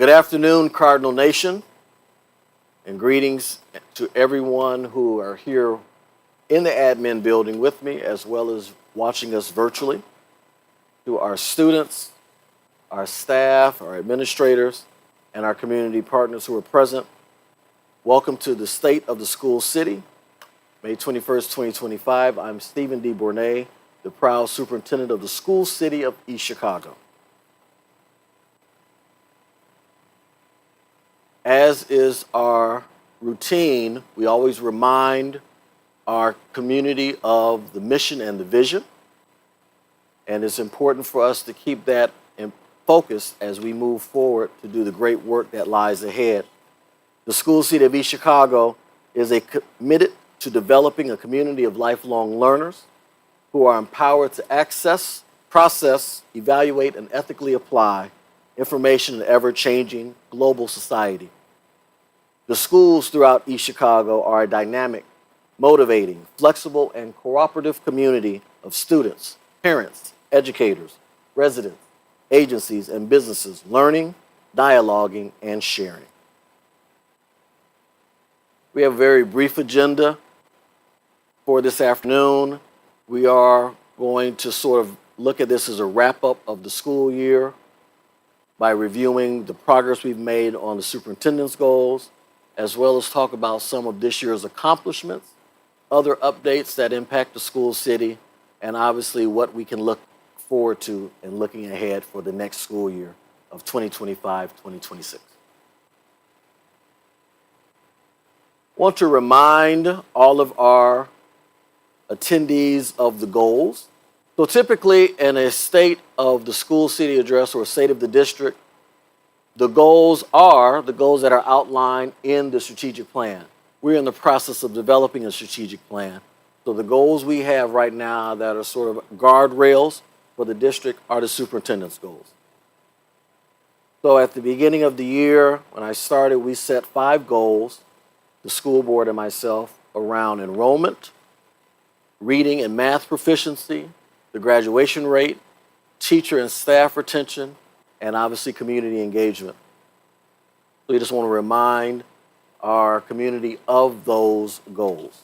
Good afternoon, Cardinal Nation, and greetings to everyone who are here in the admin building with me, as well as watching us virtually, to our students, our staff, our administrators, and our community partners who are present. Welcome to the State of the School City, May 21st, 2025. I'm Stephen D. Bournet, the proud superintendent of the School City of East Chicago. As is our routine, we always remind our community of the mission and the vision. And it's important for us to keep that in focus as we move forward to do the great work that lies ahead. The School City of East Chicago is committed to developing a community of lifelong learners who are empowered to access, process, evaluate, and ethically apply information in an ever-changing global society. The schools throughout East Chicago are a dynamic, motivating, flexible, and cooperative community of students, parents, educators, residents, agencies, and businesses learning, dialoguing, and sharing. We have a very brief agenda for this afternoon. We are going to sort of look at this as a wrap-up of the school year by reviewing the progress we've made on the superintendent's goals, as well as talk about some of this year's accomplishments, other updates that impact the school city, and obviously what we can look forward to and looking ahead for the next school year of 2025-2026. I want to remind all of our attendees of the goals. So typically in a state of the school city address or a state of the district, the goals are the goals that are outlined in the strategic plan. We're in the process of developing a strategic plan. So the goals we have right now that are sort of guardrails for the district are the superintendent's goals. So at the beginning of the year, when I started, we set 5 goals, the school board and myself, around enrollment, reading and math proficiency, the graduation rate, teacher and staff retention, and obviously community engagement. So we just want to remind our community of those goals.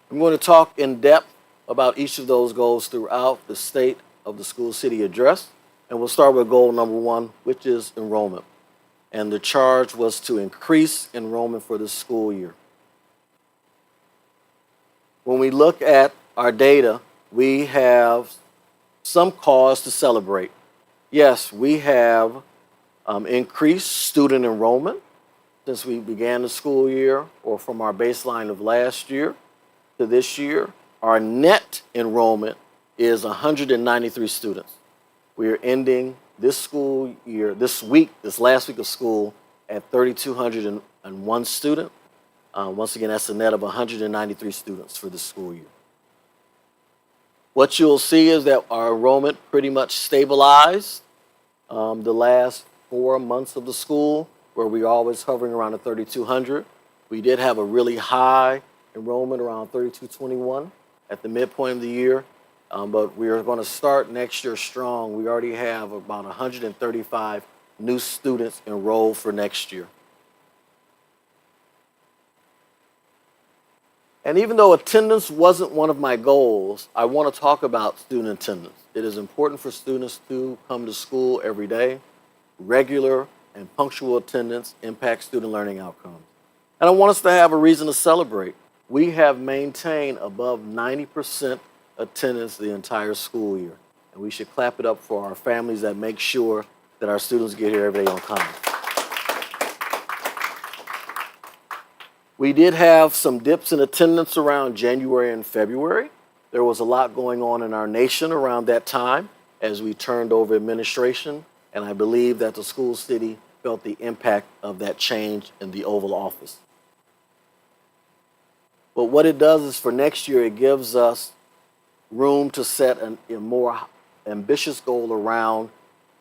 I'm going to talk in depth about each of those goals throughout the State of the School City Address, and we'll start with goal number 1, which is enrollment. And the charge was to increase enrollment for this school year. When we look at our data, we have some cause to celebrate. Yes, we have increased student enrollment since we began the school year, or from our baseline of last year to this year. Our net enrollment is 193 students. We are ending this school year, this last week of school, at 3,201 students. Once again, that's a net of 193 students for this school year. What you'll see is that our enrollment pretty much stabilized the last 4 months of the school, where we're always hovering around the 3,200. We did have a really high enrollment around 3,221 at the midpoint of the year. But we are going to start next year strong. We already have about 135 new students enrolled for next year. And even though attendance wasn't one of my goals, I want to talk about student attendance. It is important for students to come to school every day. Regular and punctual attendance impacts student learning outcomes. And I want us to have a reason to celebrate. We have maintained above 90% attendance the entire school year. And we should clap it up for our families that make sure that our students get here every day on time. We did have some dips in attendance around January and February. There was a lot going on in our nation around that time as we turned over administration, and I believe that the school city felt the impact of that change in the Oval Office. But what it does is for next year, it gives us room to set a more ambitious goal around,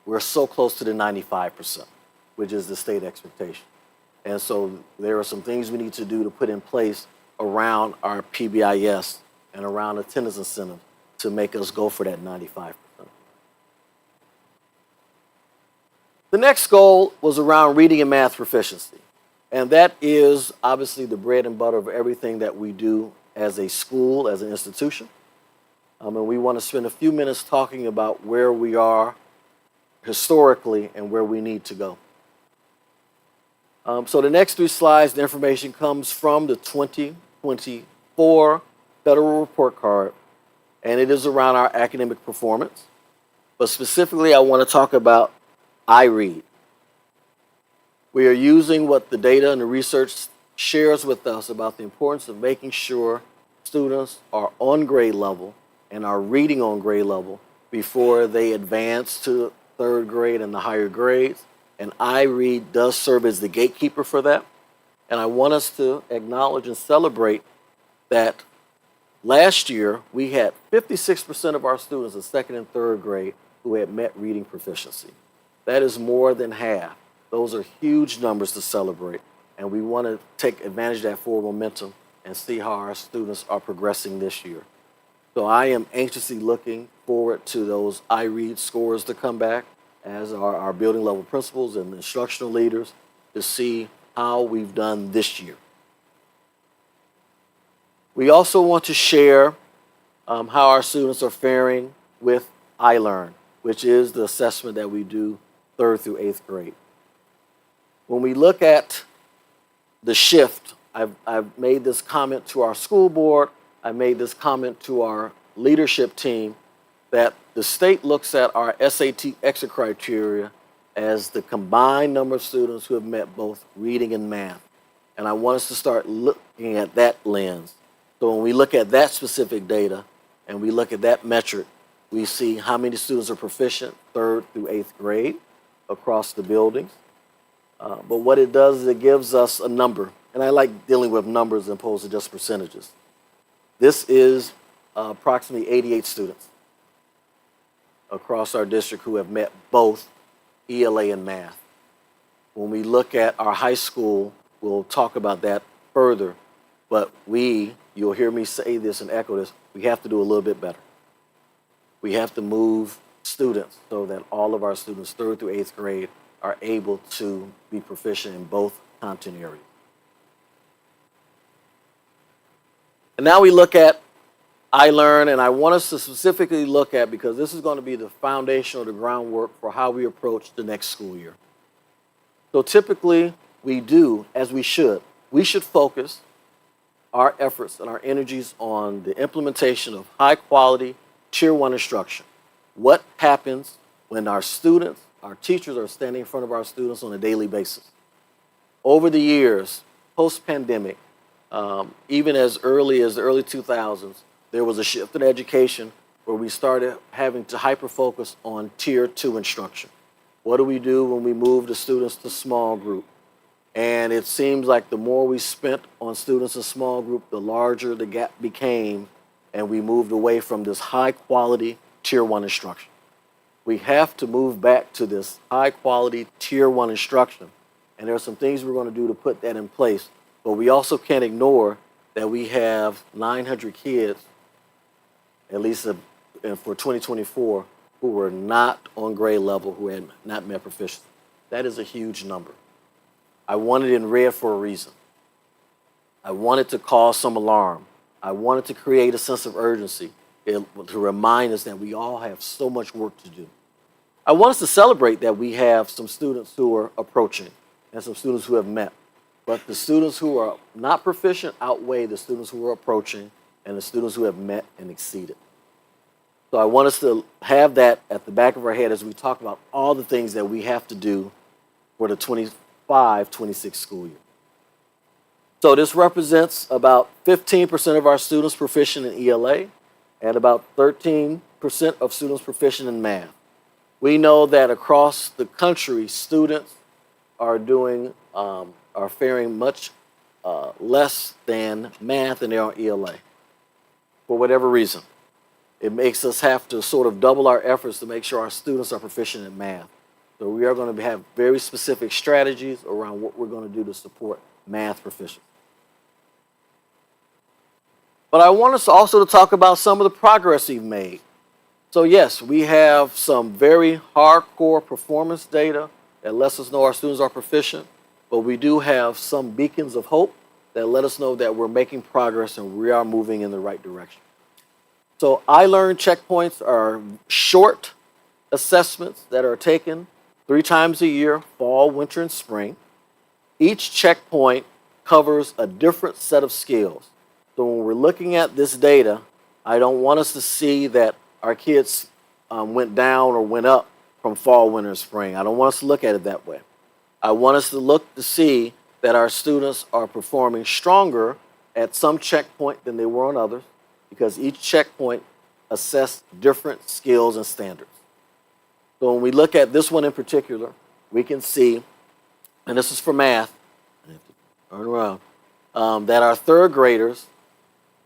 we're so close to the 95%, which is the state expectation. And so there are some things we need to do to put in place around our PBIS and around attendance incentive to make us go for that 95%. The next goal was around reading and math proficiency. And that is obviously the bread and butter of everything that we do as a school, as an institution. And we want to spend a few minutes talking about where we are historically and where we need to go. So the next 3 slides, the information comes from the 2024 Federal Report Card, and it is around our academic performance. But specifically, I want to talk about iRead. We are using what the data and the research shares with us about the importance of making sure students are on grade level and are reading on grade level before they advance to 3rd grade and the higher grades. And iRead does serve as the gatekeeper for that. And I want us to acknowledge and celebrate that last year we had 56% of our students in 2nd and 3rd grade who had met reading proficiency. That is more than half. Those are huge numbers to celebrate. And we want to take advantage of that forward momentum and see how our students are progressing this year. So I am anxiously looking forward to those iRead scores to come back, as are our building level principals and instructional leaders, to see how we've done this year. We also want to share how our students are faring with iLearn, which is the assessment that we do 3rd through 8th grade. When we look at the shift, I've made this comment to our school board, I made this comment to our leadership team, that the state looks at our SAT exit criteria as the combined number of students who have met both reading and math. And I want us to start looking at that lens. So when we look at that specific data and we look at that metric, we see how many students are proficient 3rd through 8th grade across the buildings. But what it does is it gives us a number. And I like dealing with numbers as opposed to just percentages. This is approximately 88 students across our district who have met both ELA and math. When we look at our high school, we'll talk about that further, but you'll hear me say this and echo this, we have to do a little bit better. We have to move students so that all of our students 3rd through 8th grade are able to be proficient in both content areas. And now we look at iLearn, and I want us to specifically look at, because this is going to be the foundation or the groundwork for how we approach the next school year. So typically we do, as we should focus our efforts and our energies on the implementation of high quality Tier 1 instruction. What happens when our students, our teachers are standing in front of our students on a daily basis? Over the years, post-pandemic, even as early as the early 2000s, there was a shift in education where we started having to hyper-focus on Tier 2 instruction. What do we do when we move the students to small group? And it seems like the more we spent on students in small group, the larger the gap became, and we moved away from this high-quality Tier 1 instruction. We have to move back to this high-quality Tier 1 instruction, and there are some things we're going to do to put that in place, but we also can't ignore that we have 900 kids, at least for 2024, who were not on grade level, who had not met proficiency. That is a huge number. I want it in red for a reason. I wanted to cause some alarm. I wanted to create a sense of urgency to remind us that we all have so much work to do. I want us to celebrate that we have some students who are approaching and some students who have met. But the students who are not proficient outweigh the students who are approaching and the students who have met and exceeded. So I want us to have that at the back of our head as we talk about all the things that we have to do for the 25-26 school year. So this represents about 15% of our students proficient in ELA and about 13% of students proficient in math. We know that across the country, students are faring much less than math than they are ELA for whatever reason. It makes us have to sort of double our efforts to make sure our students are proficient in math. So we are going to have very specific strategies around what we're going to do to support math proficiency. But I want us also to talk about some of the progress we've made. So yes, we have some very hardcore performance data that lets us know our students are proficient, but we do have some beacons of hope that let us know that we're making progress and we are moving in the right direction. So iLearn checkpoints are short assessments that are taken 3 times a year, fall, winter, and spring. Each checkpoint covers a different set of skills. So when we're looking at this data, I don't want us to see that our kids went down or went up from fall, winter, and spring. I don't want us to look at it that way. I want us to look to see that our students are performing stronger at some checkpoint than they were on others, because each checkpoint assessed different skills and standards. So when we look at this one in particular, we can see, and this is for math, I have to turn around, that our third graders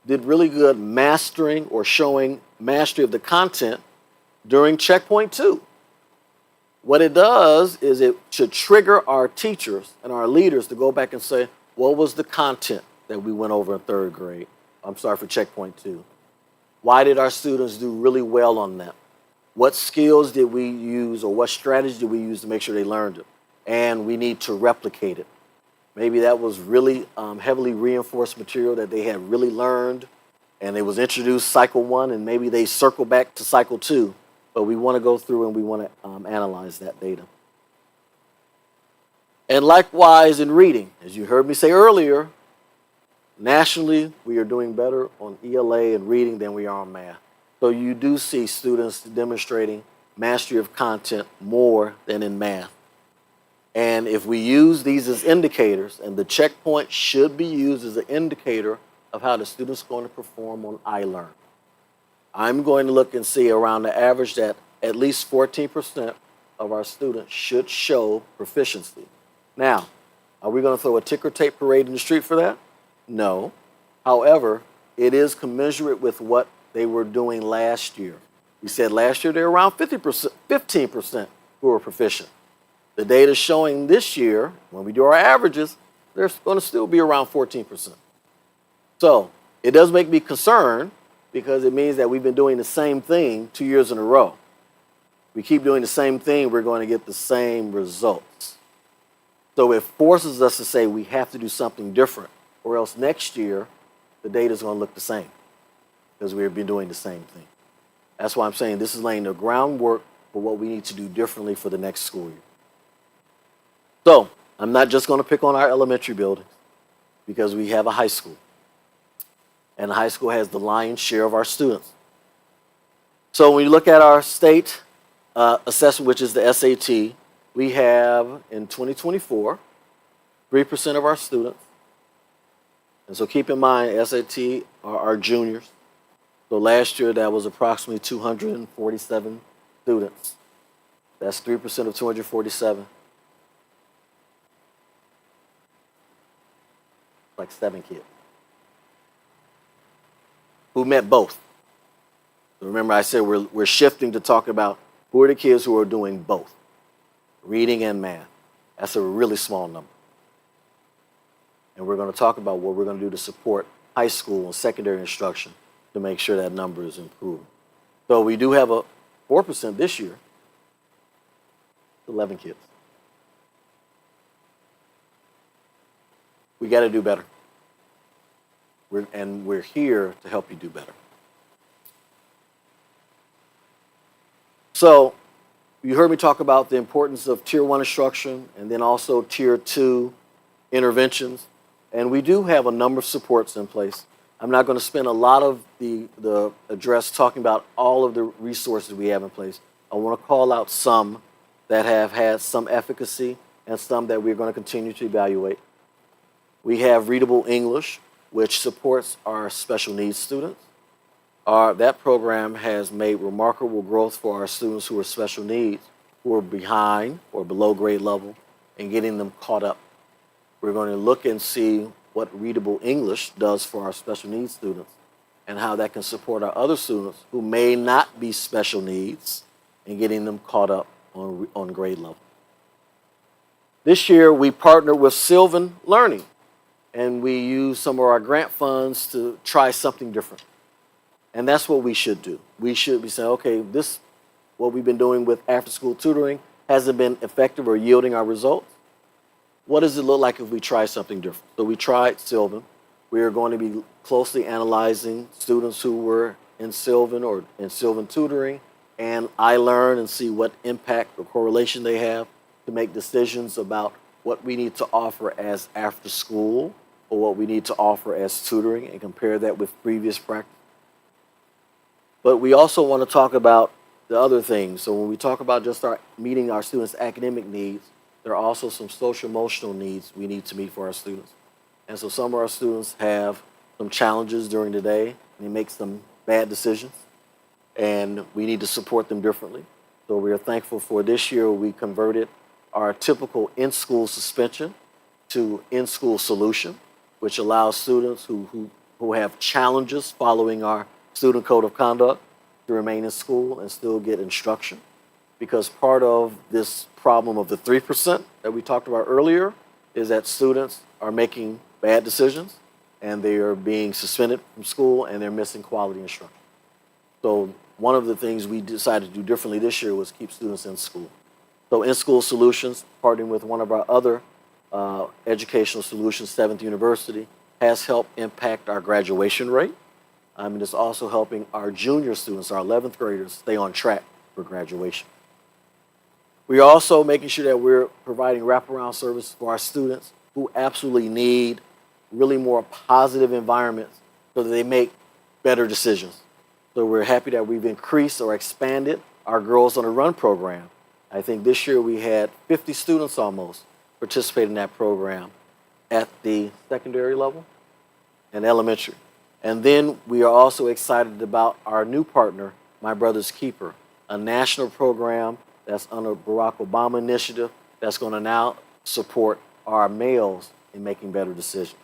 did really good mastering or showing mastery of the content during checkpoint 2. What it does is it should trigger our teachers and our leaders to go back and say, what was the content that we went over in third grade? I'm sorry, for checkpoint 2. Why did our students do really well on that? What skills did we use, or what strategy did we use to make sure they learned it? And we need to replicate it. Maybe that was really heavily reinforced material that they had really learned, and it was introduced cycle 1, and maybe they circle back to cycle 2. But we want to go through and we want to analyze that data. And likewise in reading, as you heard me say earlier, nationally we are doing better on ELA and reading than we are on math. So you do see students demonstrating mastery of content more than in math. And if we use these as indicators, and the checkpoint should be used as an indicator of how the student's going to perform on iLearn. I'm going to look and see around the average that at least 14% of our students should show proficiency. Now, are we going to throw a ticker tape parade in the street for that? No. However, it is commensurate with what they were doing last year. We said last year they were around 15% who were proficient. The data showing this year, when we do our averages, they're going to still be around 14%. So it does make me concerned, because it means that we've been doing the same thing 2 years in a row. We keep doing the same thing, we're going to get the same results. So it forces us to say we have to do something different, or else next year the data is going to look the same, because we've been doing the same thing. That's why I'm saying this is laying the groundwork for what we need to do differently for the next school year. So I'm not just going to pick on our elementary buildings, because we have a high school. And the high school has the lion's share of our students. So when you look at our state assessment, which is the SAT, we have in 2024, 3% of our students. And so keep in mind, SAT are our juniors. So last year, that was approximately 247 students. That's 3% of 247. Like 7 kids who met both. Remember, I said we're shifting to talk about who are the kids who are doing both, reading and math. That's a really small number. And we're going to talk about what we're going to do to support high school and secondary instruction to make sure that number is improved. So we do have a 4% this year, 11 kids. We got to do better. We're here to help you do better. So you heard me talk about the importance of Tier 1 instruction and then also Tier 2 interventions. And we do have a number of supports in place. I'm not going to spend a lot of the address talking about all of the resources we have in place. I want to call out some that have had some efficacy and some that we're going to continue to evaluate. We have Readable English, which supports our special needs students. That program has made remarkable growth for our students who are special needs, who are behind or below grade level, and getting them caught up. We're going to look and see what Readable English does for our special needs students and how that can support our other students who may not be special needs and getting them caught up on grade level. This year, we partnered with Sylvan Learning, and we used some of our grant funds to try something different. And that's what we should do. We should be saying, okay, this, what we've been doing with after-school tutoring hasn't been effective or yielding our results. What does it look like if we try something different? So we tried Sylvan. We are going to be closely analyzing students who were in Sylvan or in Sylvan tutoring and iLearn and see what impact or correlation they have to make decisions about what we need to offer as after school or what we need to offer as tutoring and compare that with previous practice. But we also want to talk about the other things. So when we talk about just meeting our students' academic needs, there are also some social emotional needs we need to meet for our students. And so some of our students have some challenges during the day. They make some bad decisions, and we need to support them differently. So we are thankful for this year we converted our typical in-school suspension to in-school solution, which allows students who have challenges following our student code of conduct to remain in school and still get instruction. Because part of this problem of the 3% that we talked about earlier is that students are making bad decisions and they are being suspended from school and they're missing quality instruction. So one of the things we decided to do differently this year was keep students in school. So in-school solutions, partnering with one of our other educational solutions, Seventh University, has helped impact our graduation rate. And it's also helping our junior students, our 11th graders, stay on track for graduation. We are also making sure that we're providing wraparound services for our students who absolutely need really more positive environments so that they make better decisions. So we're happy that we've increased or expanded our Girls on the Run program. I think this year we had 50 students almost participate in that program at the secondary level and elementary. And then we are also excited about our new partner, My Brother's Keeper, a national program that's under Barack Obama initiative that's going to now support our males in making better decisions.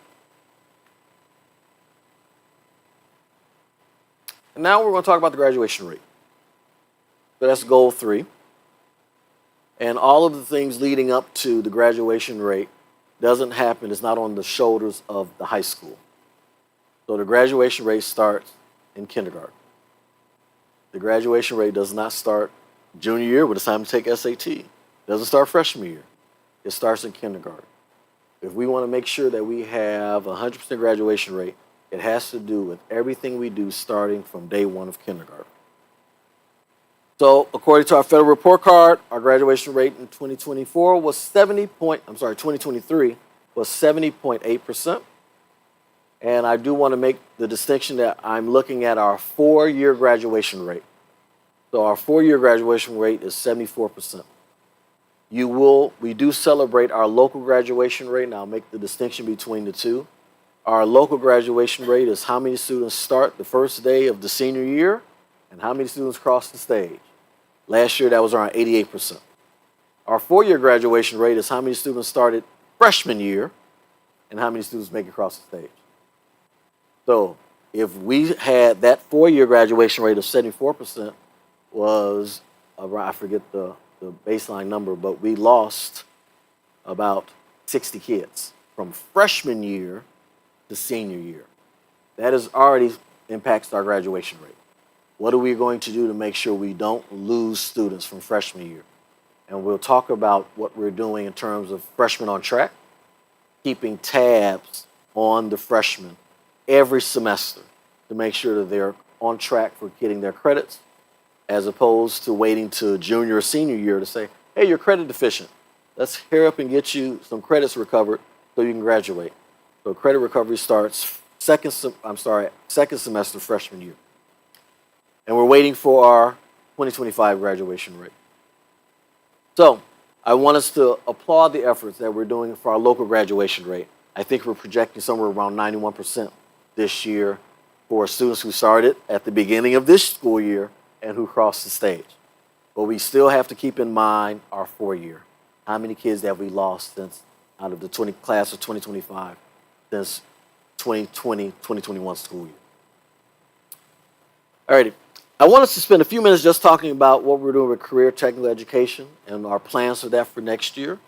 And now we're going to talk about the graduation rate. So that's goal 3. And all of the things leading up to the graduation rate doesn't happen, it's not on the shoulders of the high school. So the graduation rate starts in kindergarten. The graduation rate does not start junior year when it's time to take SAT. It doesn't start freshman year. It starts in kindergarten. If we want to make sure that we have a 100% graduation rate, it has to do with everything we do starting from day 1 of kindergarten. So according to our federal report card, our graduation rate in 2023 was 70.8%. And I do want to make the distinction that I'm looking at our 4-year graduation rate. So our 4-year graduation rate is 74%. We do celebrate our local graduation rate, and I'll make the distinction between the two. Our local graduation rate is how many students start the first day of the senior year and how many students cross the stage. Last year, that was around 88%. Our 4-year graduation rate is how many students started freshman year and how many students make it across the stage. So if we had that 4-year graduation rate of 74% was around, I forget the baseline number, but we lost about 60 kids from freshman year to senior year. That is already impacts our graduation rate. What are we going to do to make sure we don't lose students from freshman year? And we'll talk about what we're doing in terms of freshmen on track, keeping tabs on the freshmen every semester to make sure that they're on track for getting their credits, as opposed to waiting to junior or senior year to say, hey, you're credit deficient. Let's hurry up and get you some credits recovered so you can graduate. So credit recovery starts second semester freshman year. And we're waiting for our 2025 graduation rate. So I want us to applaud the efforts that we're doing for our local graduation rate. I think we're projecting somewhere around 91% this year for students who started at the beginning of this school year and who crossed the stage. But we still have to keep in mind our 4-year. How many kids have we lost since out of the class of 2025 since 2020, 2021 school year? All righty. I want us to spend a few minutes just talking about what we're doing with career technical education and our plans for that for next year.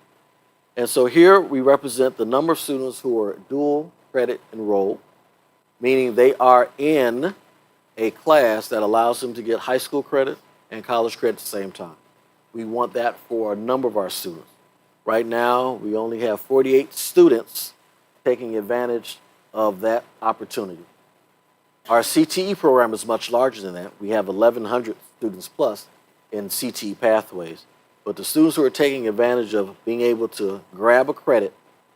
And so here we represent the number of students who are dual credit enrolled, meaning they are in a class that allows them to get high school credit and college credit at the same time. We want that for a number of our students. Right now, we only have 48 students taking advantage of that opportunity. Our CTE program is much larger than that. We have 1,100 students plus in CTE pathways. But the students who are taking advantage of being able to grab a credit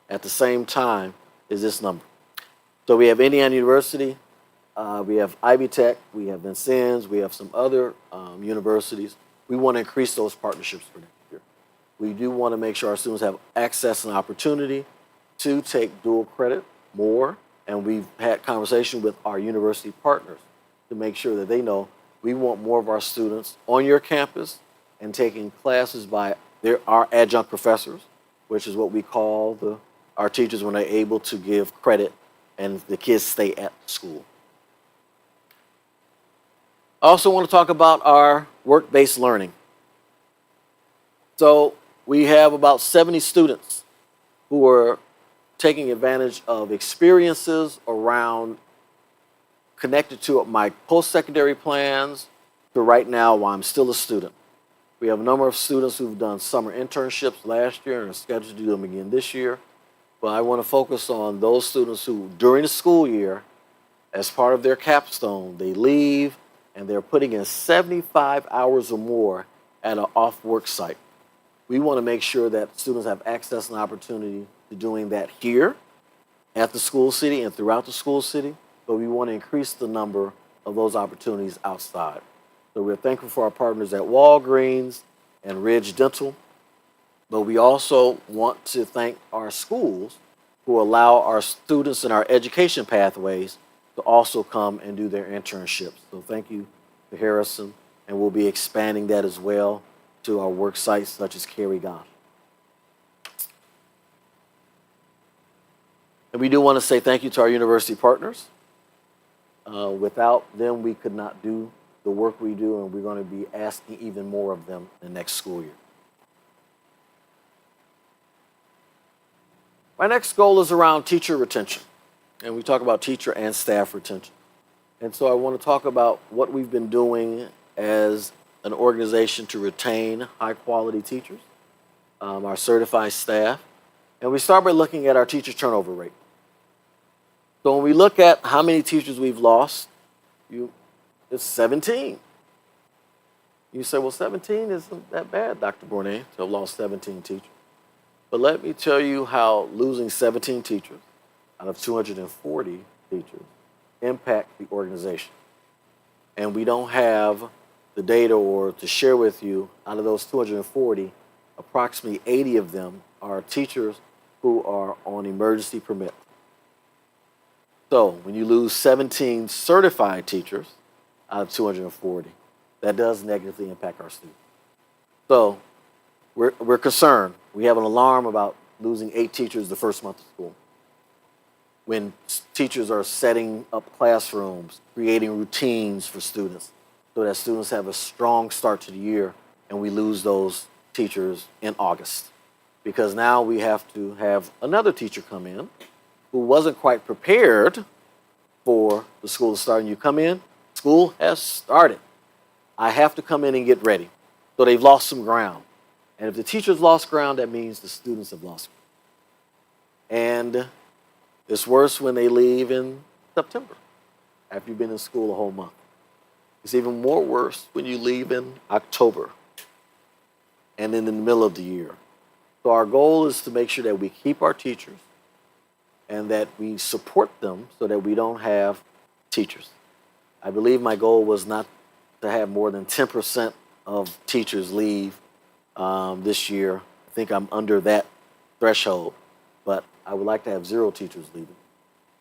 at the same time is this number. So we have Indiana University, we have Ivy Tech, we have Vincennes, we have some other universities. We want to increase those partnerships for next year. We do want to make sure our students have access and opportunity to take dual credit more, and we've had conversation with our university partners to make sure that they know we want more of our students on your campus and taking classes by our adjunct professors, which is what we call our teachers when they're able to give credit and the kids stay at school. I also want to talk about our work-based learning. So we have about 70 students who are taking advantage of experiences around connected to my post-secondary plans to right now while I'm still a student. We have a number of students who've done summer internships last year and are scheduled to do them again this year. But I want to focus on those students who, during the school year, as part of their capstone, they leave and they're putting in 75 hours or more at an off-work site. We want to make sure that students have access and opportunity to doing that here at the school city and throughout the school city, but we want to increase the number of those opportunities outside. So we're thankful for our partners at Walgreens and Ridge Dental, but we also want to thank our schools who allow our students in our education pathways to also come and do their internships. So thank you to Harrison, and we'll be expanding that as well to our work sites such as Kerry-Gone. And we do want to say thank you to our university partners. Without them, we could not do the work we do, and we're going to be asking even more of them in the next school year. My next goal is around teacher retention, and we talk about teacher and staff retention. And so I want to talk about what we've been doing as an organization to retain high-quality teachers, our certified staff, and we start by looking at our teacher turnover rate. So when we look at how many teachers we've lost, it's 17. You say, well, 17 isn't that bad, Dr. Bournet, to have lost 17 teachers. But let me tell you how losing 17 teachers out of 240 teachers impact the organization. And we don't have the data or to share with you, out of those 240, approximately 80 of them are teachers who are on emergency permit. So when you lose 17 certified teachers out of 240, that does negatively impact our students. So we're concerned. We have an alarm about losing 8 teachers the first month of school. When teachers are setting up classrooms, creating routines for students so that students have a strong start to the year, and we lose those teachers in August. Because now we have to have another teacher come in who wasn't quite prepared for the school to start. And you come in, school has started. I have to come in and get ready. So they've lost some ground. And if the teachers lost ground, that means the students have lost ground. And it's worse when they leave in September, after you've been in school a whole month. It's even more worse when you leave in October and then in the middle of the year. So our goal is to make sure that we keep our teachers and that we support them so that we don't have teachers. I believe my goal was not to have more than 10% of teachers leave this year. I think I'm under that threshold, but I would like to have 0 teachers leaving.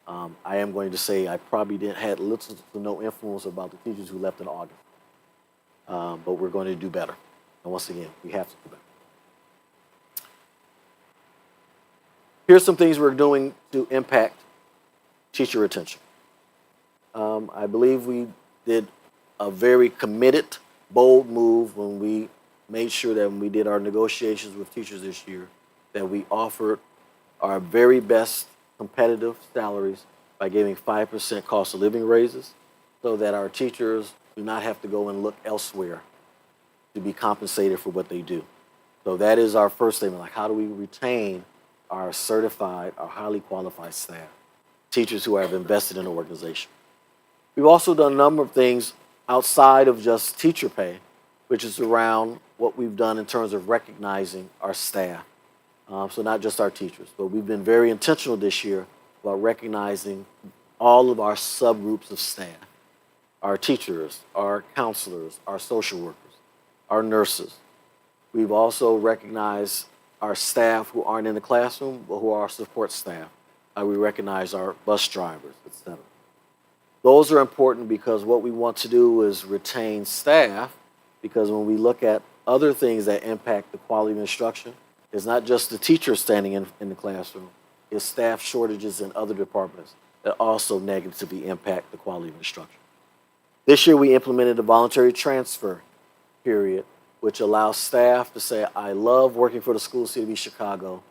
I am going to say I probably had little to no influence about the teachers who left in August, but we're going to do better. And once again, we have to do better. Here's some things we're doing to impact teacher retention. I believe we did a very committed, bold move when we made sure that when we did our negotiations with teachers this year, that we offered our very best competitive salaries by giving 5% cost of living raises so that our teachers do not have to go and look elsewhere to be compensated for what they do. So that is our first statement, like how do we retain our certified, our highly qualified staff, teachers who have invested in the organization. We've also done a number of things outside of just teacher pay, which is around what we've done in terms of recognizing our staff. So not just our teachers, but we've been very intentional this year about recognizing all of our subgroups of staff, our teachers, our counselors, our social workers, our nurses. We've also recognized our staff who aren't in the classroom, but who are our support staff. We recognize our bus drivers, et cetera. Those are important because what we want to do is retain staff, because when we look at other things that impact the quality of instruction, it's not just the teachers standing in the classroom, it's staff shortages in other departments that also negatively impact the quality of instruction. This year we implemented a voluntary transfer period, which allows staff to say, I love working for the School of CWB Chicago.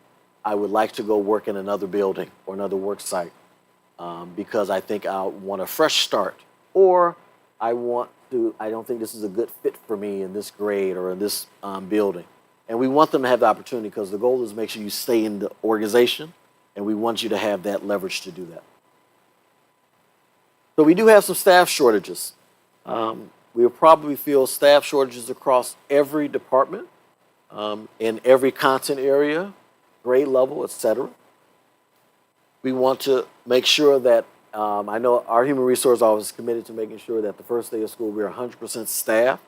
I would like to go work in another building or another work site because I think I want a fresh start, or I don't think this is a good fit for me in this grade or in this building. And we want them to have the opportunity because the goal is to make sure you stay in the organization, and we want you to have that leverage to do that. So we do have some staff shortages. We'll probably feel staff shortages across every department, in every content area, grade level, et cetera. We want to make sure that, I know our Human Resource Office is committed to making sure that the first day of school we're 100% staffed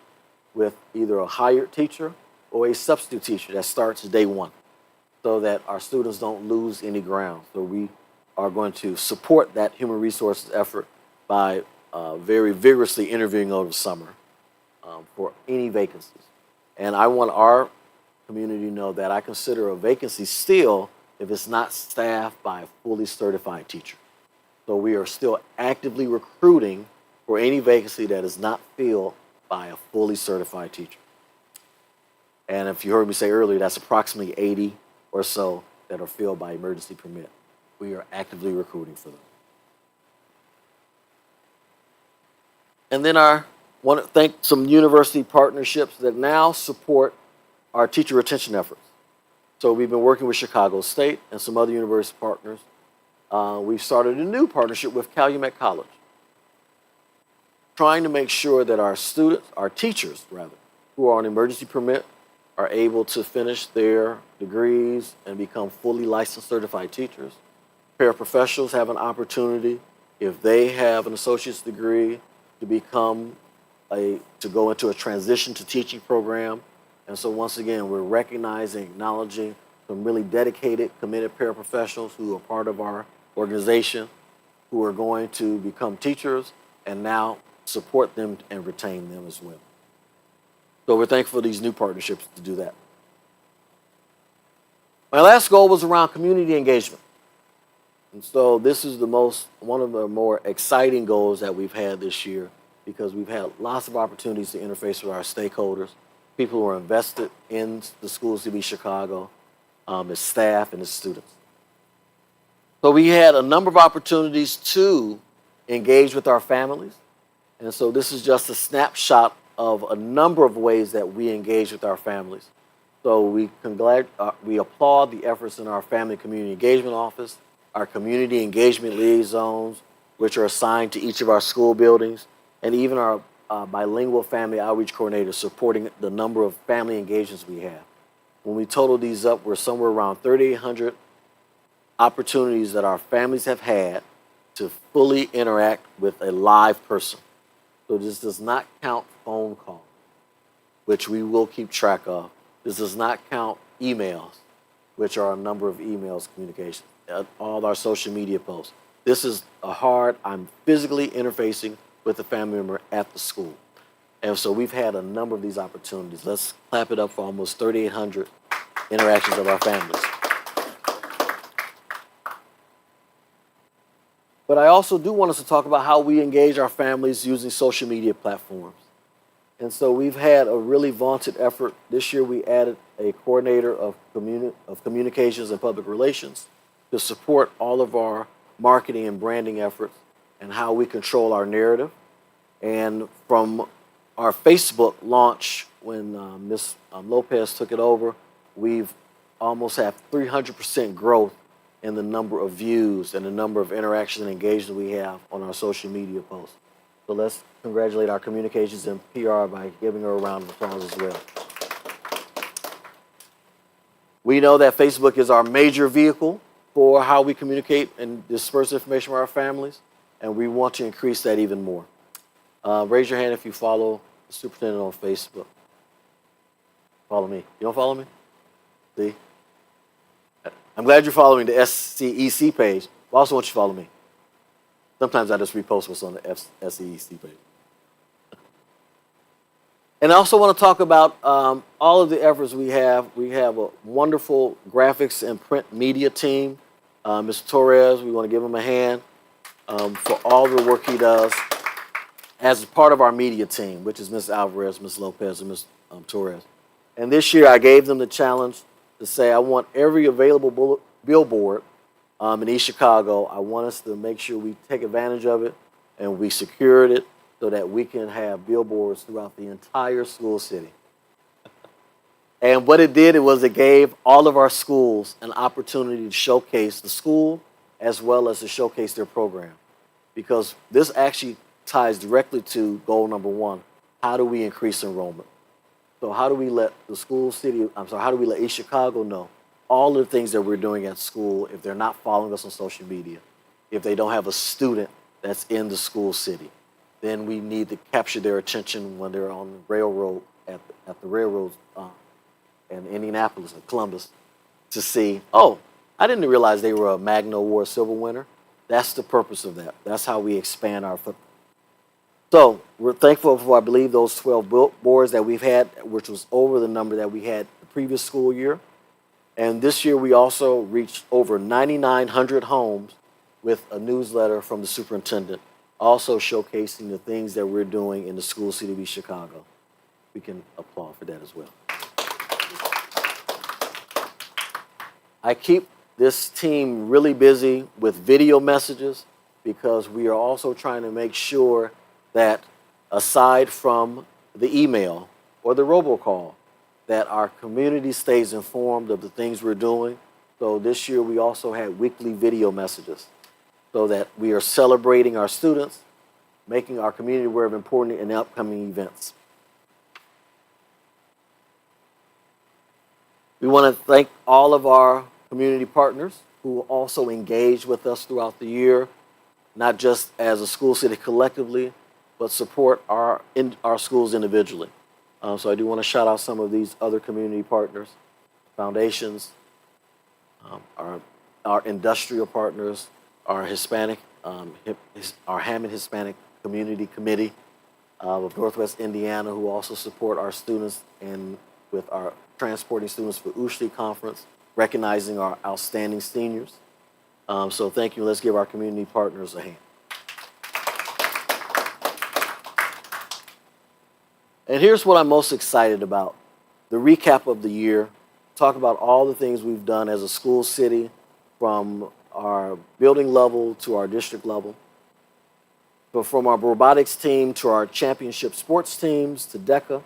with either a hired teacher or a substitute teacher that starts day one, so that our students don't lose any ground. So we are going to support that human resources effort by very vigorously interviewing over the summer for any vacancies. And I want our community to know that I consider a vacancy still if it's not staffed by a fully certified teacher. So we are still actively recruiting for any vacancy that is not filled by a fully certified teacher. And if you heard me say earlier, that's approximately 80 or so that are filled by emergency permit. We are actively recruiting for them. And then I want to thank some university partnerships that now support our teacher retention efforts. So we've been working with Chicago State and some other university partners. We've started a new partnership with Calumet College, trying to make sure that our students, our teachers rather, who are on emergency permit are able to finish their degrees and become fully licensed certified teachers. Paraprofessionals have an opportunity, if they have an associate's degree, to go into a transition to teaching program. And so once again, we're recognizing, acknowledging some really dedicated, committed paraprofessionals who are part of our organization, who are going to become teachers and now support them and retain them as well. So we're thankful for these new partnerships to do that. My last goal was around community engagement. And so this is one of the more exciting goals that we've had this year, because we've had lots of opportunities to interface with our stakeholders, people who are invested in the School of CWB Chicago, as staff and as students. So we had a number of opportunities to engage with our families. And so this is just a snapshot of a number of ways that we engage with our families. So we applaud the efforts in our Family Community Engagement Office, our Community Engagement Liaisons, which are assigned to each of our school buildings, and even our bilingual family outreach coordinators supporting the number of family engagements we have. When we total these up, we're somewhere around 3,800 opportunities that our families have had to fully interact with a live person. So this does not count phone calls, which we will keep track of. This does not count emails, which are a number of emails communication, all our social media posts. This is I'm physically interfacing with the family member at the school. And so we've had a number of these opportunities. Let's clap it up for almost 3,800 interactions of our families. But I also do want us to talk about how we engage our families using social media platforms. And so we've had a really vaunted effort. This year we added a coordinator of, communications and public relations to support all of our marketing and branding efforts and how we control our narrative. And from our Facebook launch, when Ms. Lopez took it over, we've almost had 300% growth in the number of views and the number of interactions and engagement we have on our social media posts. So let's congratulate our communications and PR by giving her a round of applause as well. We know that Facebook is our major vehicle for how we communicate and disperse information with our families, and we want to increase that even more. Raise your hand if you follow the superintendent on Facebook. Follow me. You don't follow me? See? I'm glad you're following the SCEC page, but I also want you to follow me. Sometimes I just repost what's on the SCEC page. And I also want to talk about all of the efforts we have. We have a wonderful graphics and print media team. Mr. Torres, we want to give him a hand for all the work he does as part of our media team, which is Ms. Alvarez, Ms. Lopez, and Ms. Torres. And this year I gave them the challenge to say I want every available billboard in East Chicago. I want us to make sure we take advantage of it and we secured it so that we can have billboards throughout the entire school city. And what it did, it gave all of our schools an opportunity to showcase the school as well as to showcase their program. Because this actually ties directly to goal number one. How do we increase enrollment? So how do we let how do we let East Chicago know all the things that we're doing at school if they're not following us on social media, if they don't have a student that's in the school city? Then we need to capture their attention when they're on the railroad, at the railroads in Indianapolis and Columbus to see, oh, I didn't realize they were a Magna Award silver winner. That's the purpose of that. That's how we expand our footprint. So we're thankful for, I believe, those 12 boards that we've had, which was over the number that we had the previous school year. And this year we also reached over 9,900 homes with a newsletter from the superintendent, also showcasing the things that we're doing in the school city of East Chicago. We can applaud for that as well. I keep this team really busy with video messages because we are also trying to make sure that aside from the email or the robocall, that our community stays informed of the things we're doing. So this year we also had weekly video messages so that we are celebrating our students, making our community aware of important and upcoming events. We want to thank all of our community partners who also engage with us throughout the year, not just as a school city collectively, but support our schools individually. So I do want to shout out some of these other community partners, foundations, our industrial partners, our Hispanic, our Hammond Hispanic Community Committee of Northwest Indiana, who also support our students and with our transporting students for USHLE conference, recognizing our outstanding seniors. So thank you. Let's give our community partners a hand. And here's what I'm most excited about. The recap of the year, talk about all the things we've done as a school city from our building level to our district level. But from our robotics team to our championship sports teams to DECA,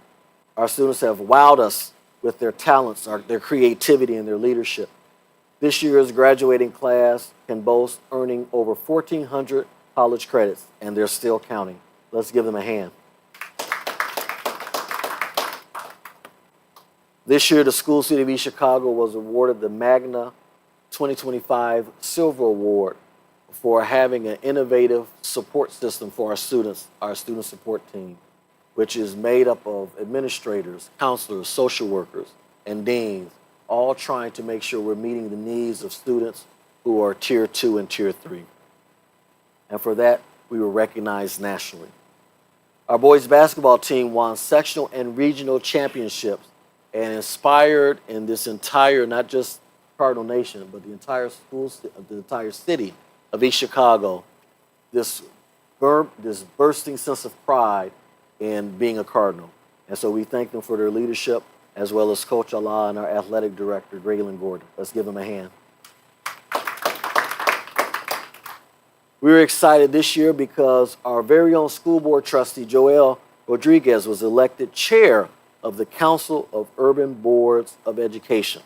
our students have wowed us with their talents, their creativity, and their leadership. This year's graduating class can boast earning over 1,400 college credits, and they're still counting. Let's give them a hand. This year, the School City of East Chicago was awarded the Magna 2025 Silver Award for having an innovative support system for our students, our student support team, which is made up of administrators, counselors, social workers, and deans, all trying to make sure we're meeting the needs of students who are Tier 2 and Tier 3. And for that, we were recognized nationally. Our boys basketball team won sectional and regional championships and inspired in this entire, not just Cardinal Nation, but the entire the entire city of East Chicago, this bursting sense of pride in being a Cardinal. And so we thank them for their leadership, as well as Coach Allah and our athletic director, Graylin Gordon. Let's give them a hand. We were excited this year because our very own school board trustee, Joel Rodriguez, was elected chair of the Council of Urban Boards of Education.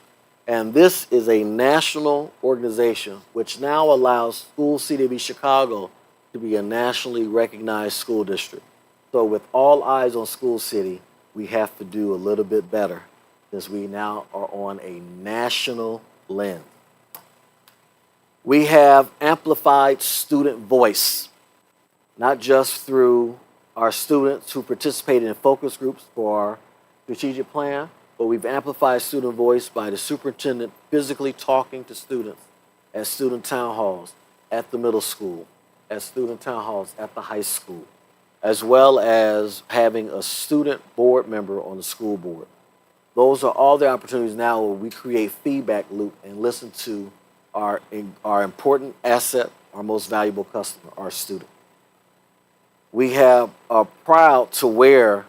And this is a national organization which now allows School City of Chicago to be a nationally recognized school district. So with all eyes on School City, we have to do a little bit better since we now are on a national lens. We have amplified student voice, not just through our students who participated in focus groups for our strategic plan, but we've amplified student voice by the superintendent physically talking to students at student town halls at the middle school, at student town halls at the high school, as well as having a student board member on the school board. Those are all the opportunities now where we create feedback loop and listen to our important asset, our most valuable customer, our student. We are proud to wear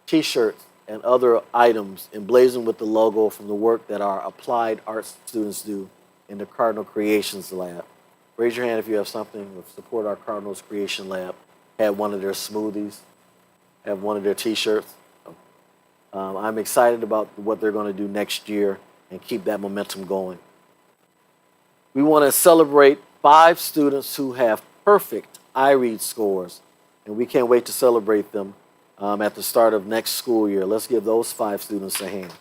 T-shirts and other items emblazoned with the logo from the work that our applied arts students do in the Cardinal Creations Lab. Raise your hand if you have something to support our Cardinals Creation Lab. Have one of their smoothies, have one of their T-shirts. I'm excited about what they're going to do next year and keep that momentum going. We want to celebrate 5 students who have perfect iRead scores, and we can't wait to celebrate them at the start of next school year. Let's give those 5 students a hand.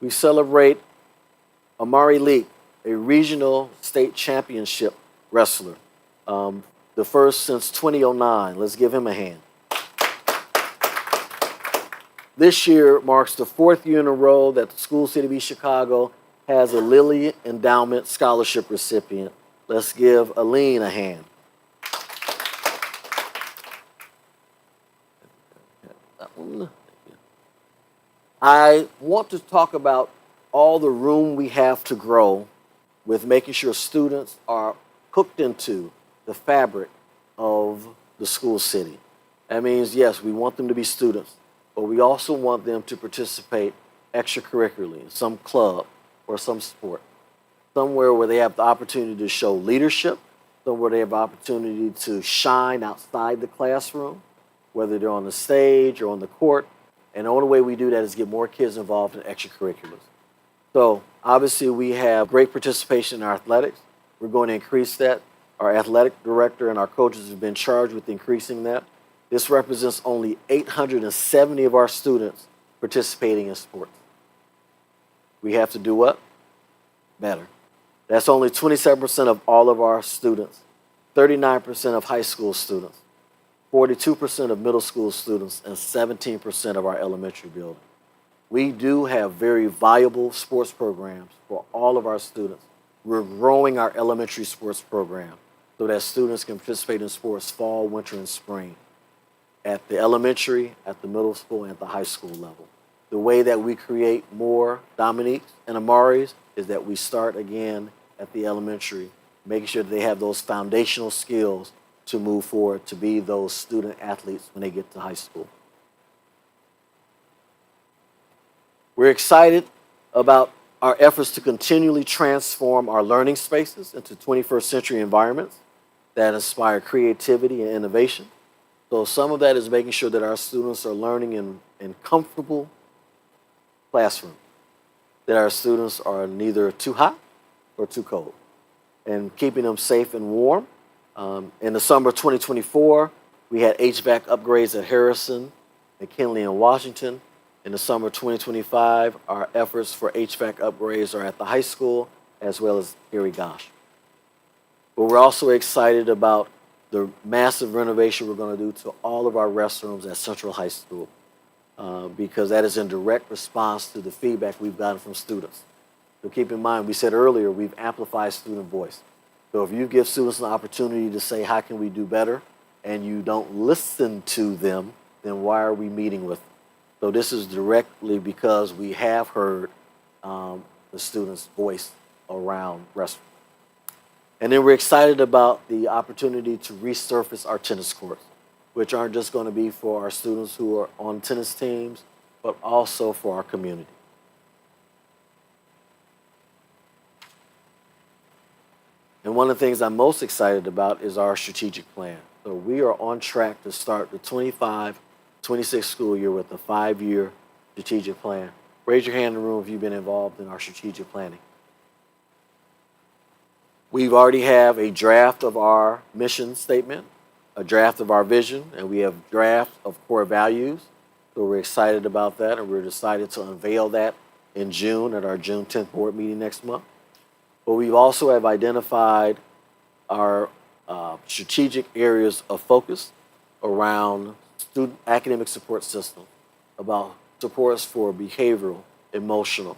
We celebrate Amari Leak, a regional state championship wrestler, the first since 2009. Let's give him a hand. This year marks the 4th year in a row that the School City of East Chicago has a Lilly Endowment Scholarship recipient. Let's give Aline a hand. I want to talk about all the room we have to grow with making sure students are hooked into the fabric of the school city. That means, yes, we want them to be students, but we also want them to participate extracurricularly in some club or some sport, somewhere where they have the opportunity to show leadership, somewhere they have the opportunity to shine outside the classroom, whether they're on the stage or on the court. And the only way we do that is get more kids involved in extracurriculars. So obviously we have great participation in our athletics. We're going to increase that. Our athletic director and our coaches have been charged with increasing that. This represents only 870 of our students participating in sports. We have to do what? Better. That's only 27% of all of our students, 39% of high school students, 42% of middle school students, and 17% of our elementary building. We do have very viable sports programs for all of our students. We're growing our elementary sports program so that students can participate in sports fall, winter, and spring at the elementary, at the middle school, and at the high school level. The way that we create more Dominiques and Amaris is that we start again at the elementary, making sure that they have those foundational skills to move forward, to be those student athletes when they get to high school. We're excited about our efforts to continually transform our learning spaces into 21st century environments that inspire creativity and innovation. So some of that is making sure that our students are learning in comfortable classrooms, that our students are neither too hot or too cold, and keeping them safe and warm. In the summer of 2024, we had HVAC upgrades at Harrison, McKinley, and Washington. In the summer of 2025, our efforts for HVAC upgrades are at the high school as well as Gary Gosh. But we're also excited about the massive renovation we're going to do to all of our restrooms at Central High School because that is in direct response to the feedback we've gotten from students. So keep in mind, we said earlier, we've amplified student voice. So if you give students an opportunity to say, how can we do better, and you don't listen to them, then why are we meeting with them? So this is directly because we have heard the students' voice around wrestling. And then we're excited about the opportunity to resurface our tennis courts which aren't just going to be for our students who are on tennis teams, but also for our community. And one of the things I'm most excited about is our strategic plan. So we are on track to start the 25-26 school year with a 5-year strategic plan. Raise your hand in the room if you've been involved in our strategic planning. We've already have a draft of our mission statement, a draft of our vision, and we have draft of core values. So we're excited about that, and we're excited to unveil that in June at our June 10th board meeting next month. But we also have identified our strategic areas of focus around student academic support system, about supports for behavioral, emotional,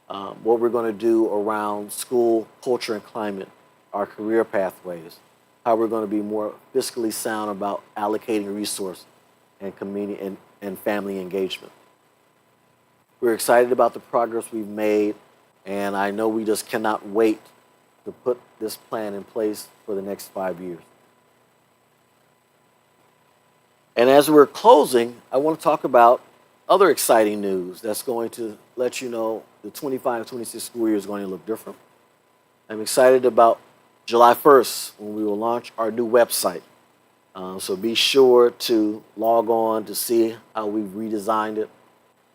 what we're going to do around school culture and climate, our career pathways, how we're going to be more fiscally sound about allocating resources and community and family engagement. We're excited about the progress we've made, and I know we just cannot wait to put this plan in place for the next 5 years. And as we're closing, I want to talk about other exciting news that's going to let you know the 25-26 school year is going to look different. I'm excited about July 1st when we will launch our new website. So be sure to log on to see how we've redesigned it.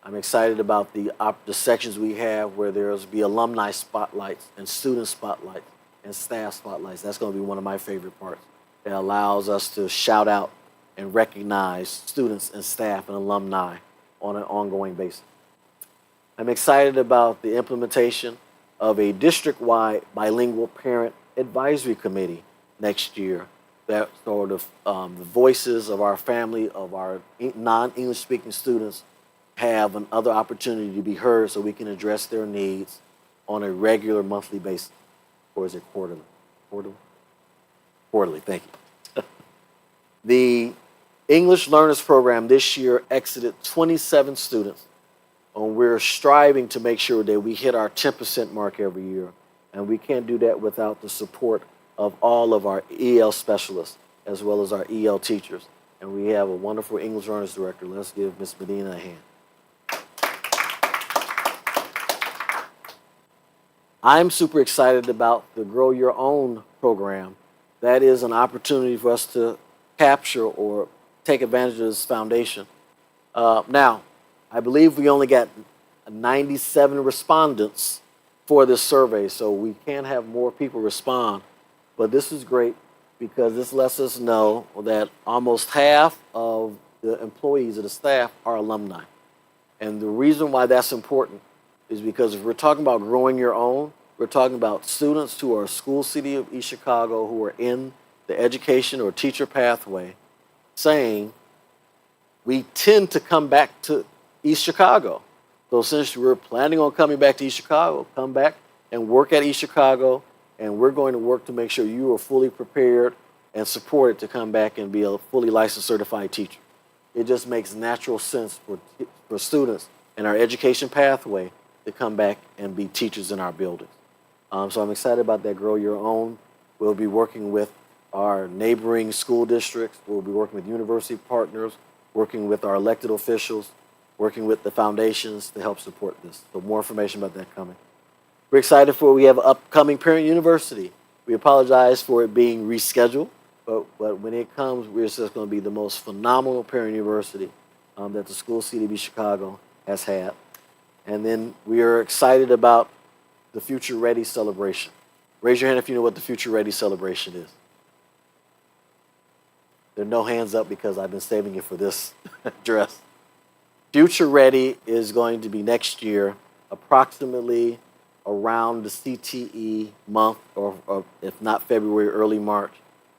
I'm excited about the sections we have where there's be alumni spotlights and student spotlights and staff spotlights. That's going to be one of my favorite parts. It allows us to shout out and recognize students and staff and alumni on an ongoing basis. I'm excited about the implementation of a district-wide bilingual parent advisory committee next year. That sort of the voices of our family, of our non-English speaking students have another opportunity to be heard so we can address their needs on a regular monthly basis. Or is it quarterly? Quarterly? Quarterly, thank you. The English Learners Program this year exited 27 students, and we're striving to make sure that we hit our 10% mark every year, and we can't do that without the support of all of our EL specialists as well as our EL teachers. And we have a wonderful English Learners Director. Let's give Ms. Medina a hand. I'm super excited about the Grow Your Own program. That is an opportunity for us to capture or take advantage of this foundation. Now, I believe we only got 97 respondents for this survey, so we can have more people respond. But this is great because this lets us know that almost half of the employees of the staff are alumni. And the reason why that's important is because if we're talking about growing your own, we're talking about students who are School City of East Chicago who are in the education or teacher pathway saying, we tend to come back to East Chicago. So since we're planning on coming back to East Chicago, come back and work at East Chicago, and we're going to work to make sure you are fully prepared and supported to come back and be a fully licensed certified teacher. It just makes natural sense for students in our education pathway to come back and be teachers in our buildings. So I'm excited about that Grow Your Own. We'll be working with our neighboring school districts. We'll be working with university partners, working with our elected officials, working with the foundations to help support this. So more information about that coming. We're excited for we have upcoming Parent University. We apologize for it being rescheduled, but when it comes, we're just going to be the most phenomenal Parent University that the School City of Chicago has had. And then we are excited about the Future Ready celebration. Raise your hand if you know what the Future Ready celebration is. There are no hands up because I've been saving it for this address. Future Ready is going to be next year, approximately around the CTE month, or if not February, early March.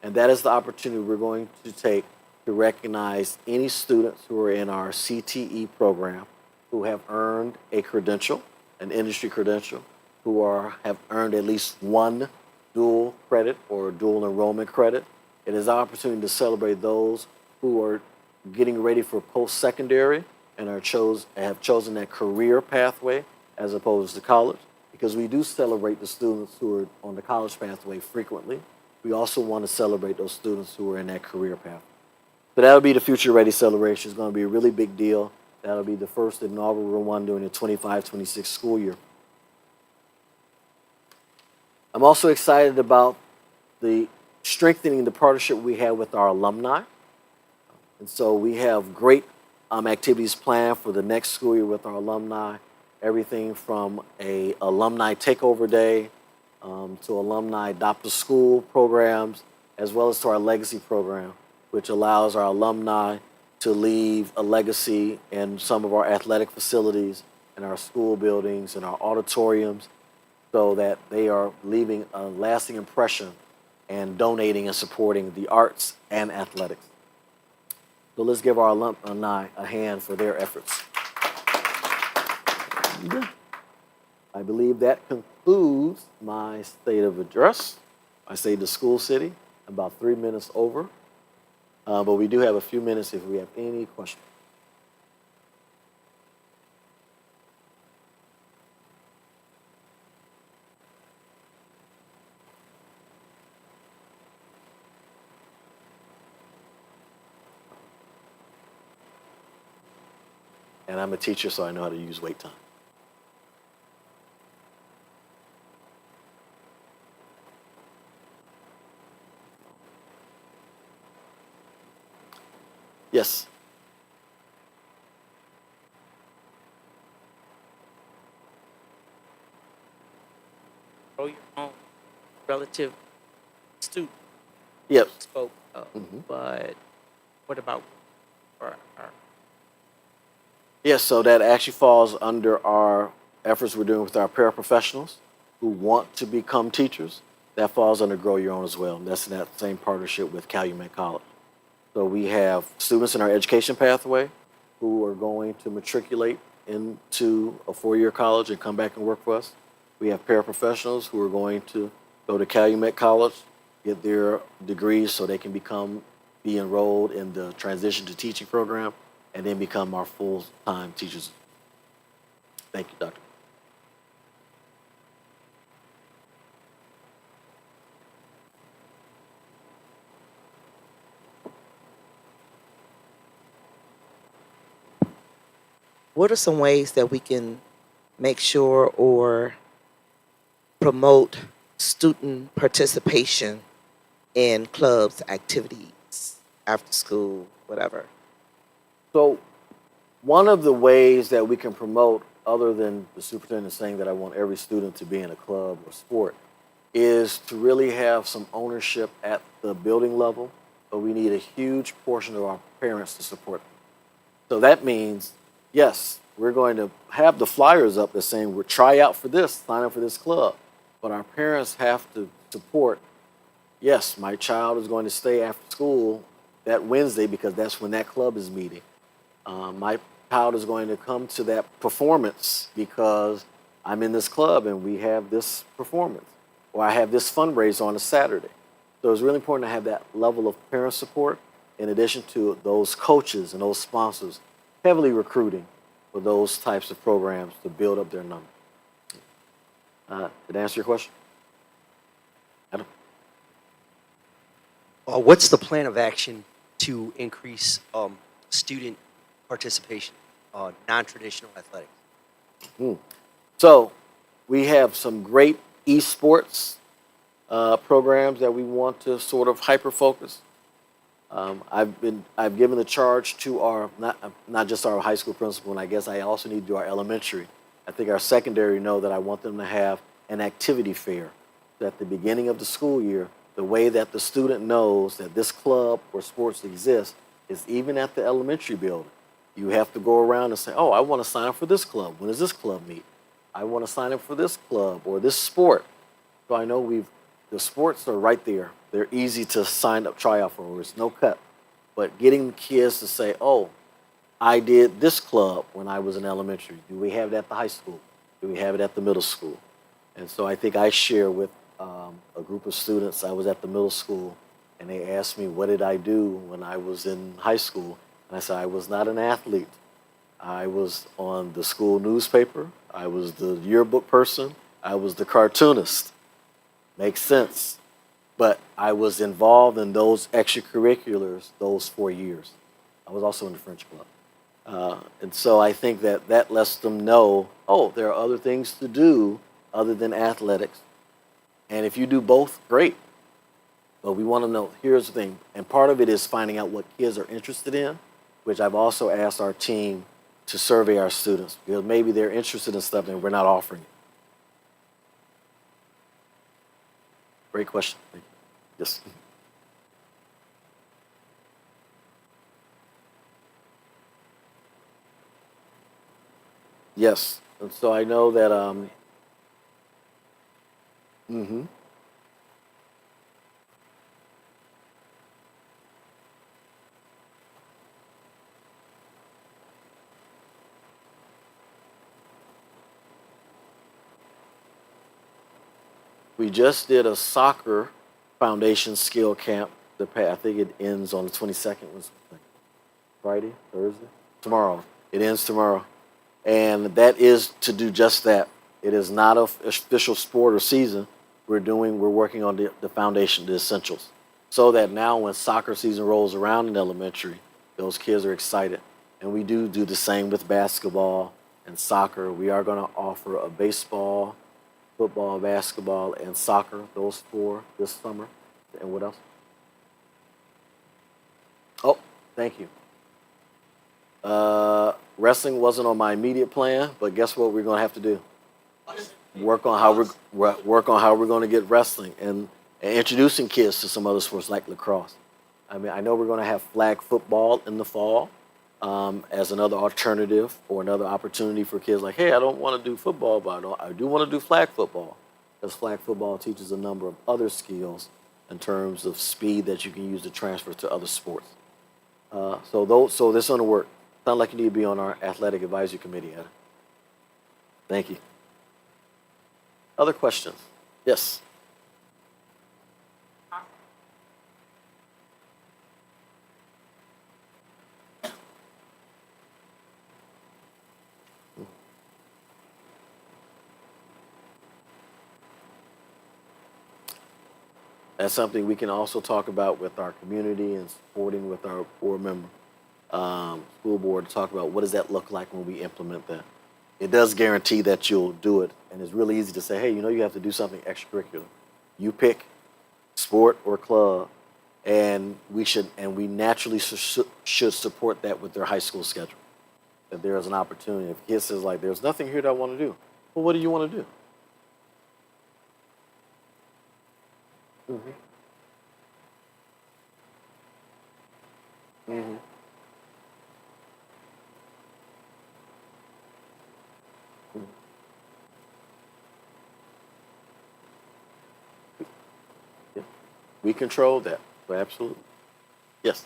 And that is the opportunity we're going to take to recognize any students who are in our CTE program who have earned a credential, an industry credential, who have earned at least one dual credit or dual enrollment credit. It is our opportunity to celebrate those who are getting ready for post-secondary and have chosen that career pathway as opposed to college, because we do celebrate the students who are on the college pathway frequently. We also want to celebrate those students who are in that career path. So that'll be the Future Ready celebration. It's going to be a really big deal. That'll be the first inaugural one during the 25-26 school year. I'm also excited about the strengthening the partnership we have with our alumni. And so we have great activities planned for the next school year with our alumni. Everything from a alumni takeover day to alumni adopt a school programs, as well as to our legacy program, which allows our alumni to leave a legacy in some of our athletic facilities, in our school buildings, in our auditoriums, so that they are leaving a lasting impression and donating and supporting the arts and athletics. So let's give our alumni a hand for their efforts. I believe that concludes my state of address. I say the school city, about 3 minutes over. But we do have a few minutes if we have any questions. And I'm a teacher, so I know how to use wait time. Yes. Grow your own relative student Yep. spoke of, but what about for our Yes, so that actually falls under our efforts we're doing with our paraprofessionals who want to become teachers. That falls under Grow Your Own as well. And that's in that same partnership with Calumet College. So we have students in our education pathway who are going to matriculate into a four-year college and come back and work for us. We have paraprofessionals who are going to go to Calumet College, get their degrees so they can be enrolled in the transition to teaching program, and then become our full-time teachers. Thank you, Doctor. what are some ways that we can make sure or promote student participation in clubs, activities, after school, whatever? So one of the ways that we can promote, other than the superintendent saying that I want every student to be in a club or sport, is to really have some ownership at the building level. But we need a huge portion of our parents to support them. So that means, yes, we're going to have the flyers up that's saying we're try out for this, sign up for this club. But our parents have to support, yes, my child is going to stay after school that Wednesday because that's when that club is meeting. My child is going to come to that performance because I'm in this club and we have this performance, or I have this fundraiser on a Saturday. So it's really important to have that level of parent support in addition to those coaches and those sponsors heavily recruiting for those types of programs to build up their number. Did I answer your question? Adam? What's the plan of action to increase student participation, non-traditional athletics? So we have some great esports programs that we want to sort of hyper focus. I've given the charge to our not just our high school principal, and I guess I also need to do our elementary. I think our secondary know that I want them to have an activity fair at the beginning of the school year. The way that the student knows that this club or sports exists is even at the elementary building. You have to go around and say, oh, I want to sign up for this club. When does this club meet? I want to sign up for this club or this sport. So I know the sports are right there. They're easy to sign up, try out for. It's no cut. But getting the kids to say, oh, I did this club when I was in elementary. Do we have it at the high school? Do we have it at the middle school? And so I think I share with a group of students. I was at the middle school, and they asked me, what did I do when I was in high school? And I said, I was not an athlete. I was on the school newspaper. I was the yearbook person. I was the cartoonist. Makes sense. but I was involved in those extracurriculars those 4 years. I was also in the French club. And so I think that that lets them know, oh, there are other things to do other than athletics. And if you do both, great. But we want to know, here's the thing. And part of it is finding out what kids are interested in, which I've also asked our team to survey our students because maybe they're interested in stuff and we're not offering it. Great question. Thank you. Yes. Yes. And so I know that mhm. We just did a soccer foundation skill camp. I think it ends on the 22nd. Was Friday, Thursday, tomorrow. It ends tomorrow, and that is to do just that. It is not a official sport or season. We're working on the foundation, the essentials, so that now when soccer season rolls around in elementary, those kids are excited. And we do the same with basketball and soccer. We are going to offer a baseball, football, basketball, and soccer, those four this summer. And what else? Oh, thank you. Wrestling wasn't on my immediate plan, but guess what we're going to have to do? Work on how we're going to get wrestling and introducing kids to some other sports like lacrosse. I mean, I know we're going to have flag football in the fall as another alternative or another opportunity for kids like, hey, I don't want to do football, but I do want to do flag football because flag football teaches a number of other skills in terms of speed that you can use to transfer to other sports. So this is going to work. Sounds like you need to be on our athletic advisory committee, Adam. Thank you. Other questions? Yes. That's something we can also talk about with our community and supporting with our board member, school board to talk about what does that look like when we implement that. It does guarantee that you'll do it, and it's really easy to say, hey, you have to do something extracurricular. You pick sport or club, and we naturally should support that with their high school schedule. That there is an opportunity. If a kid says like, there's nothing here that I want to do, well, what do you want to do? Mm-hmm. Mm-hmm. Yeah. We control that. Well, absolutely. Yes.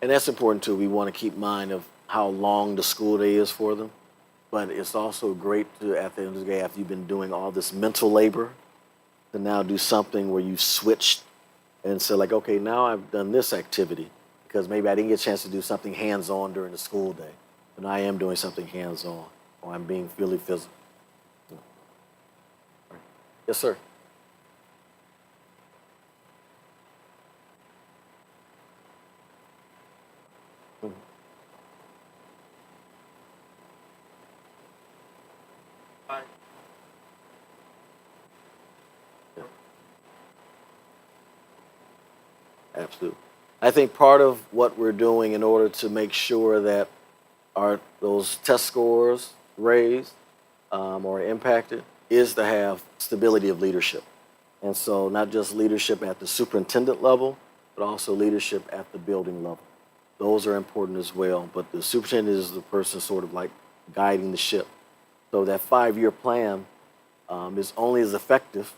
And that's important too. We want to keep mind of how long the school day is for them. But it's also great to, at the end of the day, after you've been doing all this mental labor, to now do something where you've switched and say like, okay, now I've done this activity because maybe I didn't get a chance to do something hands-on during the school day. But I am doing something hands-on or I'm being really physical. Yes, sir. Mhm. Yeah, absolutely. I think part of what we're doing in order to make sure that those test scores raised or impacted is to have stability of leadership. And so not just leadership at the superintendent level, but also leadership at the building level. Those are important as well. But the superintendent is the person sort of like guiding the ship. So that 5-year plan is only as effective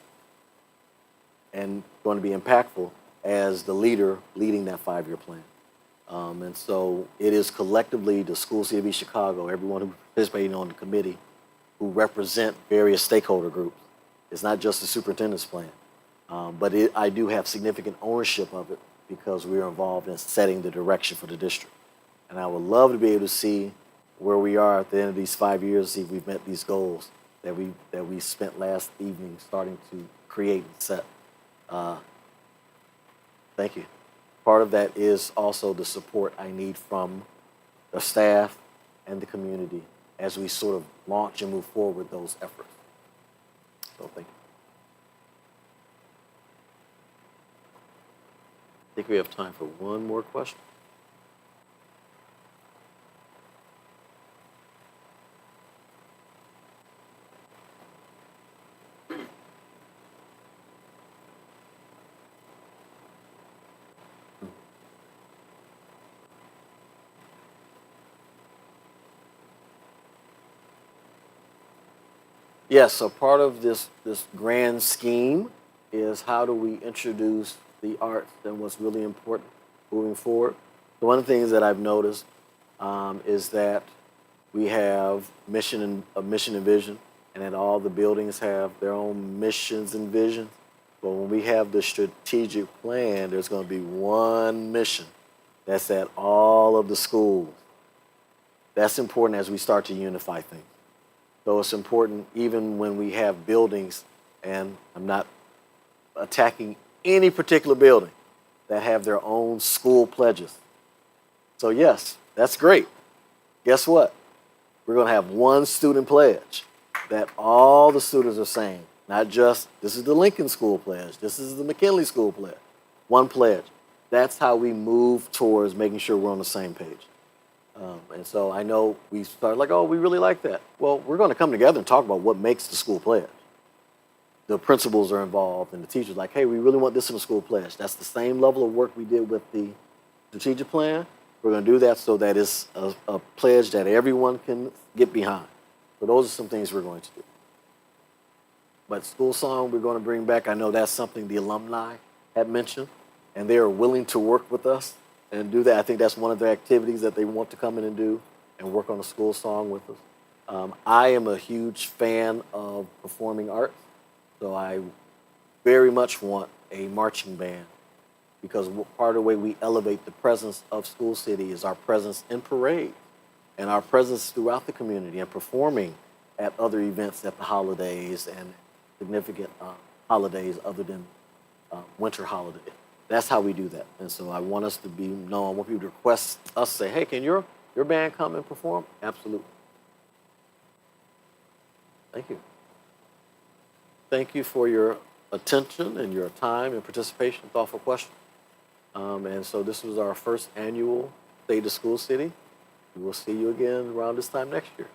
and going to be impactful as the leader leading that 5-year plan. And so it is collectively the School City of East Chicago, everyone who participating on the committee, who represent various stakeholder groups. It's not just the superintendent's plan, but I do have significant ownership of it because we're involved in setting the direction for the district. And I would love to be able to see where we are at the end of these 5 years, see if we've met these goals that we spent last evening starting to create and set. Thank you. Part of that is also the support I need from the staff and the community as we sort of launch and move forward with those efforts. So thank you. I think we have time for one more question. Yes, so part of this grand scheme is how do we introduce the arts and what's really important moving forward. So one of the things that I've noticed is that we have a mission and vision, and that all the buildings have their own missions and visions. But when we have the strategic plan, there's going to be one mission that's at all of the schools. That's important as we start to unify things. So it's important even when we have buildings, and I'm not attacking any particular building, that have their own school pledges. So yes, that's great. Guess what? We're going to have one student pledge that all the students are saying, not just this is the Lincoln School pledge, this is the McKinley School pledge. One pledge. That's how we move towards making sure we're on the same page. And so I know we start like, oh, we really like that. Well, we're going to come together and talk about what makes the school pledge. The principals are involved and the teachers like, hey, we really want this in the school pledge. That's the same level of work we did with the strategic plan. We're going to do that so that it's a pledge that everyone can get behind. So those are some things we're going to do. But school song we're going to bring back. I know that's something the alumni had mentioned, and they are willing to work with us and do that. I think that's one of the activities that they want to come in and do and work on a school song with us. I am a huge fan of performing arts, so I very much want a marching band because part of the way we elevate the presence of School City is our presence in parade and our presence throughout the community and performing at other events at the holidays and significant holidays other than winter holiday. That's how we do that. And so I want us to be known. I want people to request us, say, hey, can your band come and perform? Absolutely. Thank you. Thank you for your attention and your time and participation, thoughtful questions. And so this was our first annual State of School City. We will see you again around this time next year.